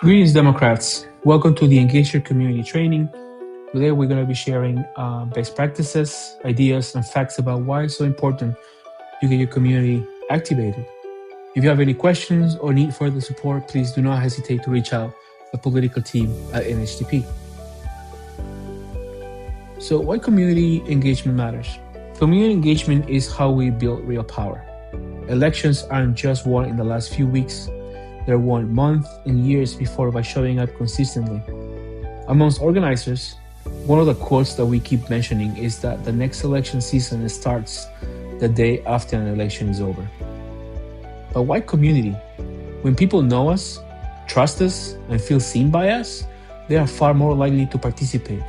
Greetings, Democrats. Welcome to the Engage Your Community training. Today, we're going to be sharing best practices, ideas, and facts about why it's so important to get your community activated. If you have any questions or need further support, please do not hesitate to reach out to the political team at NHTP. So, why community engagement matters? Community engagement is how we build real power. Elections aren't just won in the last few weeks. They're won months and years before by showing up consistently. Amongst organizers, one of the quotes that we keep mentioning is that the next election season starts the day after an election is over. But why community? When people know us, trust us, and feel seen by us, they are far more likely to participate.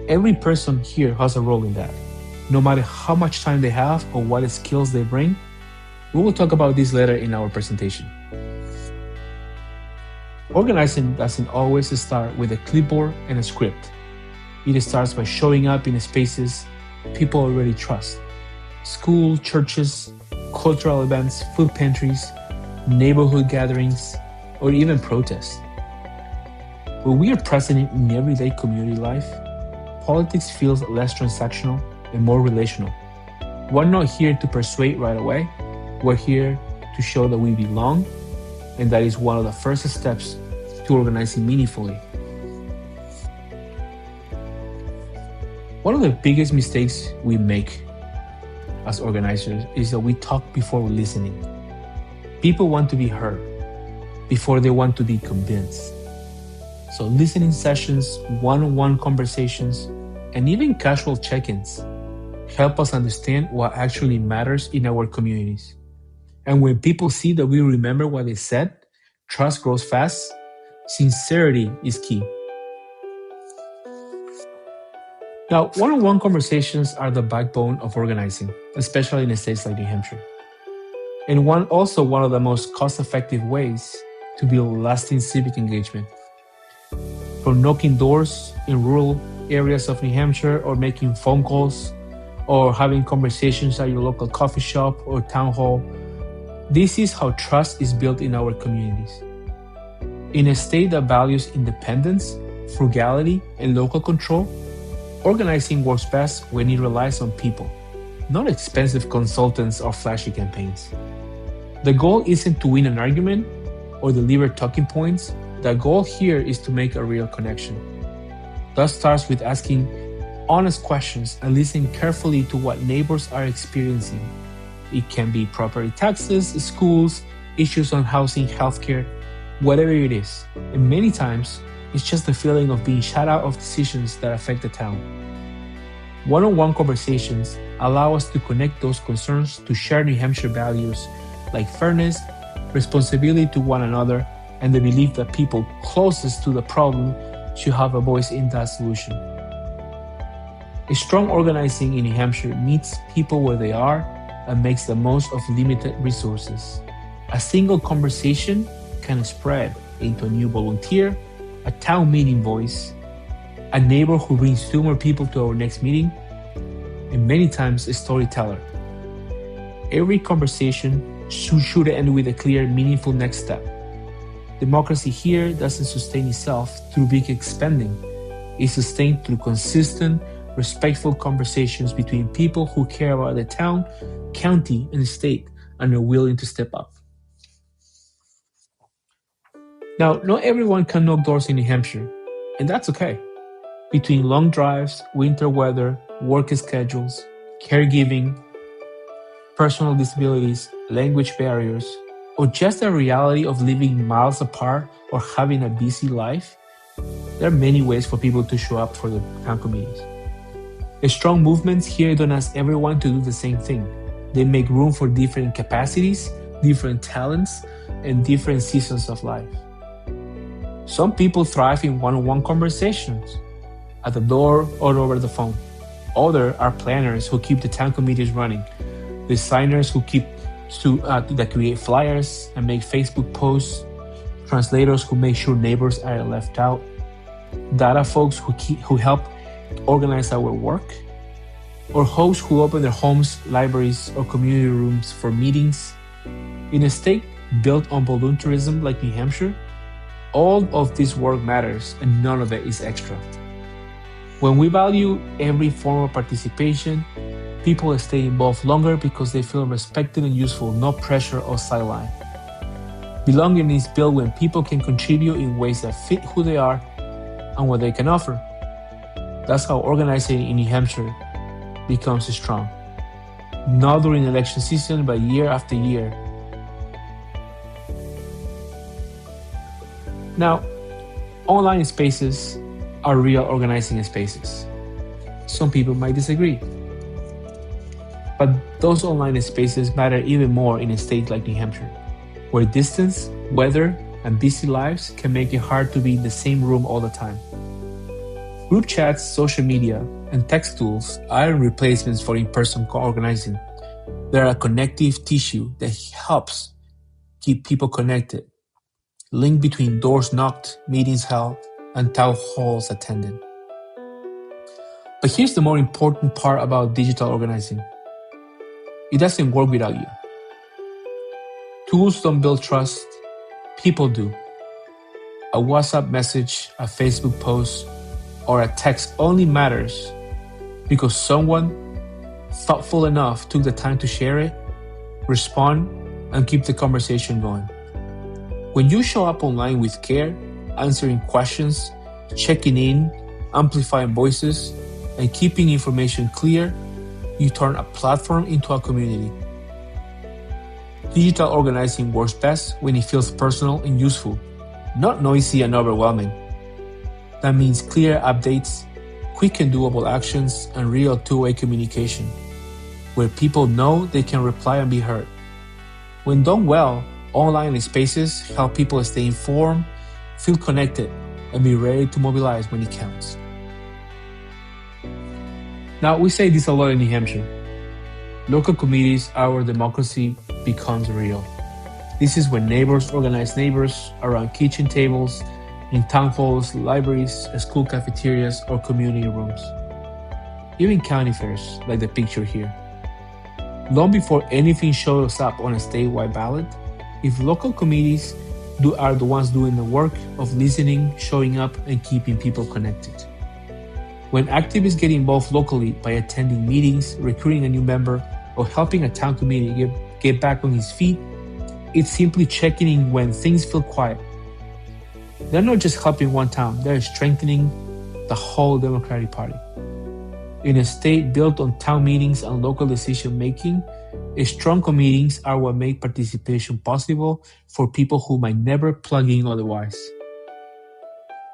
Every person here has a role in that, no matter how much time they have or what skills they bring. We will talk about this later in our presentation. Organizing doesn't always start with a clipboard and a script. It starts by showing up in spaces people already trust. School, churches, cultural events, food pantries, neighborhood gatherings, or even protests. When we are present in everyday community life, politics feels less transactional and more relational. We're not here to persuade right away. We're here to show that we belong, and that is one of the first steps to organizing meaningfully. One of the biggest mistakes we make as organizers is that we talk before listening. People want to be heard before they want to be convinced. So listening sessions, one-on-one conversations, and even casual check-ins help us understand what actually matters in our communities. And when people see that we remember what they said, trust grows fast. Sincerity is key. Now, one-on-one conversations are the backbone of organizing, especially in states like New Hampshire. And one of the most cost-effective ways to build lasting civic engagement. From knocking doors in rural areas of New Hampshire, or making phone calls, or having conversations at your local coffee shop or town hall, this is how trust is built in our communities. In a state that values independence, frugality, and local control, organizing works best when it relies on people, not expensive consultants or flashy campaigns. The goal isn't to win an argument or deliver talking points. The goal here is to make a real connection. That starts with asking honest questions and listening carefully to what neighbors are experiencing. It can be property taxes, schools, issues on housing, healthcare, whatever it is. And many times, it's just the feeling of being shut out of decisions that affect the town. One-on-one conversations allow us to connect those concerns to shared New Hampshire values like fairness, responsibility to one another, and the belief that people closest to the problem should have a voice in that solution. A strong organizing in New Hampshire meets people where they are and makes the most of limited resources. A single conversation can spread into a new volunteer, a town meeting voice, a neighbor who brings 2 more people to our next meeting, and many times a storyteller. Every conversation should end with a clear, meaningful next step. Democracy here doesn't sustain itself through big expending. It's sustained through consistent, respectful conversations between people who care about the town, county, and state and are willing to step up. Now, not everyone can knock doors in New Hampshire, and that's okay. Between long drives, winter weather, work schedules, caregiving, personal disabilities, language barriers, or just the reality of living miles apart or having a busy life, there are many ways for people to show up for the town committees. Strong movements here don't ask everyone to do the same thing. They make room for different capacities, different talents, and different seasons of life. Some people thrive in one-on-one conversations, at the door or over the phone. Others are planners who keep the town committees running, designers that create flyers and make Facebook posts, translators who make sure neighbors are left out, data folks who help organize our work, or hosts who open their homes, libraries, or community rooms for meetings. In a state built on volunteerism like New Hampshire, All of this work matters and none of it is extra. When we value every form of participation, people stay involved longer because they feel respected and useful, no pressure or sideline. Belonging is built when people can contribute in ways that fit who they are and what they can offer. That's how organizing in New Hampshire becomes strong. Not during election season, but year after year. Now, online spaces are real organizing spaces. Some people might disagree. But those online spaces matter even more in a state like New Hampshire, where distance, weather, and busy lives can make it hard to be in the same room all the time. Group chats, social media, and text tools aren't replacements for in-person organizing. They're a connective tissue that helps keep people connected, link between doors knocked, meetings held, and town halls attended. But here's the more important part about digital organizing. It doesn't work without you. Tools don't build trust, people do. A WhatsApp message, a Facebook post, or a text only matters because someone thoughtful enough took the time to share it, respond, and keep the conversation going. When you show up online with care, answering questions, checking in, amplifying voices, and keeping information clear, you turn a platform into a community. Digital organizing works best when it feels personal and useful, not noisy and overwhelming. That means clear updates, quick and doable actions, and real two-way communication, where people know they can reply and be heard. When done well, online spaces help people stay informed, feel connected, and be ready to mobilize when it counts. Now, we say this a lot in New Hampshire. Local committees are where democracy becomes real. This is when neighbors organize neighbors around kitchen tables, in town halls, libraries, school cafeterias, or community rooms. Even county fairs, like the picture here. Long before anything shows up on a statewide ballot, if local committees are the ones doing the work of listening, showing up, and keeping people connected. When activists get involved locally by attending meetings, recruiting a new member, or helping a town committee get back on his feet, it's simply checking in when things feel quiet. They're not just helping one town, they're strengthening the whole Democratic Party. In a state built on town meetings and local decision-making, strong committees are what make participation possible for people who might never plug in otherwise.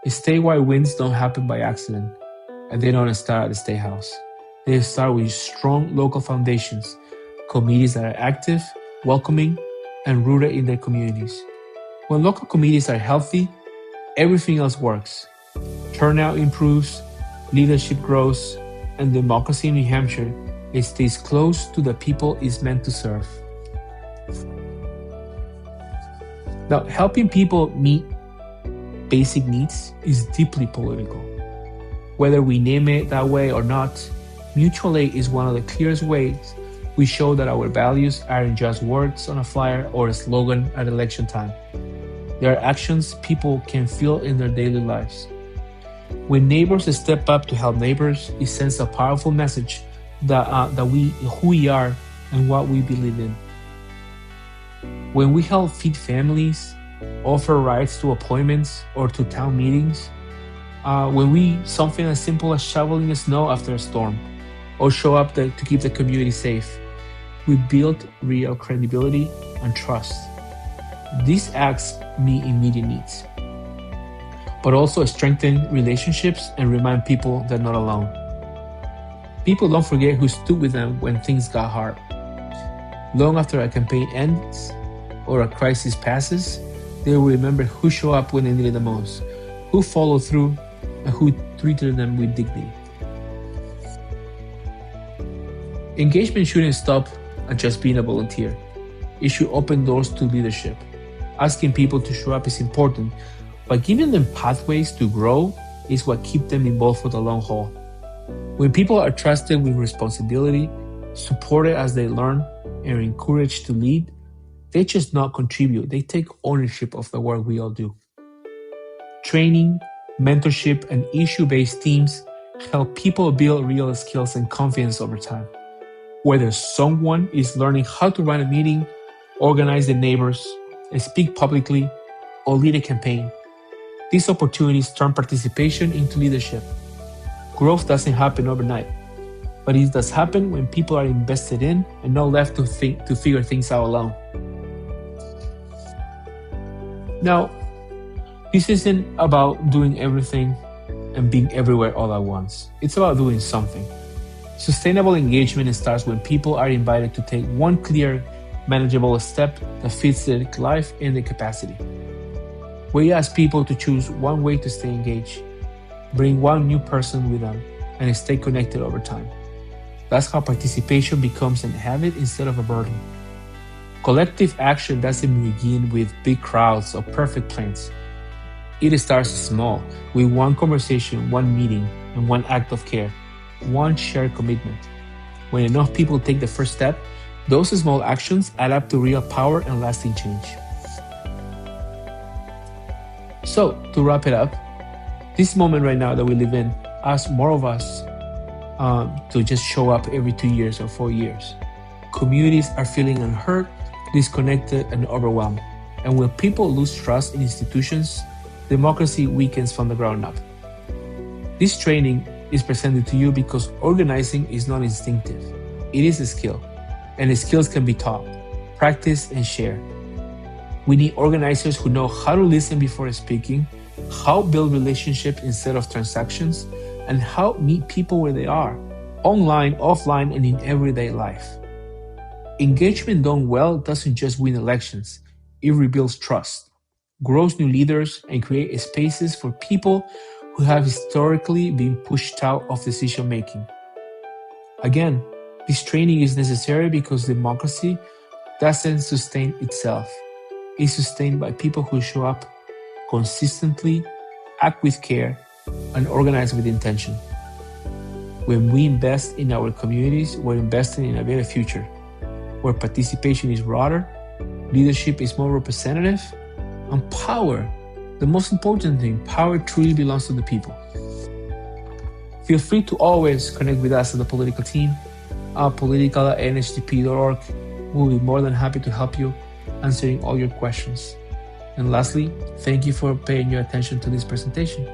Statewide wins don't happen by accident, and they don't start at the State House. They start with strong local foundations, committees that are active, welcoming, and rooted in their communities. When local committees are healthy, everything else works. Turnout improves, leadership grows, and democracy in New Hampshire stays close to the people it's meant to serve. Now, helping people meet basic needs is deeply political. Whether we name it that way or not, mutual aid is one of the clearest ways we show that our values aren't just words on a flyer or a slogan at election time. They are actions people can feel in their daily lives. When neighbors step up to help neighbors, it sends a powerful message that who we are and what we believe in. When we help feed families, offer rides to appointments or to town meetings, something as simple as shoveling the snow after a storm, or show up to keep the community safe, we build real credibility and trust. These acts meet immediate needs, but also strengthen relationships and remind people they're not alone. People don't forget who stood with them when things got hard. Long after a campaign ends or a crisis passes, they will remember who showed up when they needed the most, who followed through, and who treated them with dignity. Engagement shouldn't stop at just being a volunteer. It should open doors to leadership. Asking people to show up is important, but giving them pathways to grow is what keeps them involved for the long haul. When people are trusted with responsibility, supported as they learn, and encouraged to lead, they just not contribute, they take ownership of the work we all do. Training, mentorship, and issue-based teams help people build real skills and confidence over time. Whether someone is learning how to run a meeting, organize their neighbors, speak publicly, or lead a campaign, these opportunities turn participation into leadership. Growth doesn't happen overnight, but it does happen when people are invested in and not left to figure things out alone. Now, this isn't about doing everything and being everywhere all at once. It's about doing something. Sustainable engagement starts when people are invited to take one clear, manageable step that fits their life and their capacity. We ask people to choose one way to stay engaged, bring one new person with them, and stay connected over time. That's how participation becomes a habit instead of a burden. Collective action doesn't begin with big crowds or perfect plans. It starts small, with one conversation, one meeting, and one act of care, one shared commitment. When enough people take the first step, those small actions add up to real power and lasting change. So, to wrap it up, this moment right now that we live in asks more of us to just show up every 2 years or 4 years. Communities are feeling unheard, disconnected, and overwhelmed. And when people lose trust in institutions, democracy weakens from the ground up. This training is presented to you because organizing is not instinctive. It is a skill, and the skills can be taught, practiced, and shared. We need organizers who know how to listen before speaking, how build relationships instead of transactions, and how meet people where they are, online, offline, and in everyday life. Engagement done well doesn't just win elections, it rebuilds trust, grows new leaders, and creates spaces for people who have historically been pushed out of decision making. Again, this training is necessary because democracy doesn't sustain itself. It's sustained by people who show up consistently, act with care, and organize with intention. When we invest in our communities, we're investing in a better future, where participation is broader, leadership is more representative, and power, the most important thing, power truly belongs to the people. Feel free to always connect with us at the political team, political@nhtp.org. We'll be more than happy to help you answering all your questions. And lastly, thank you for paying your attention to this presentation.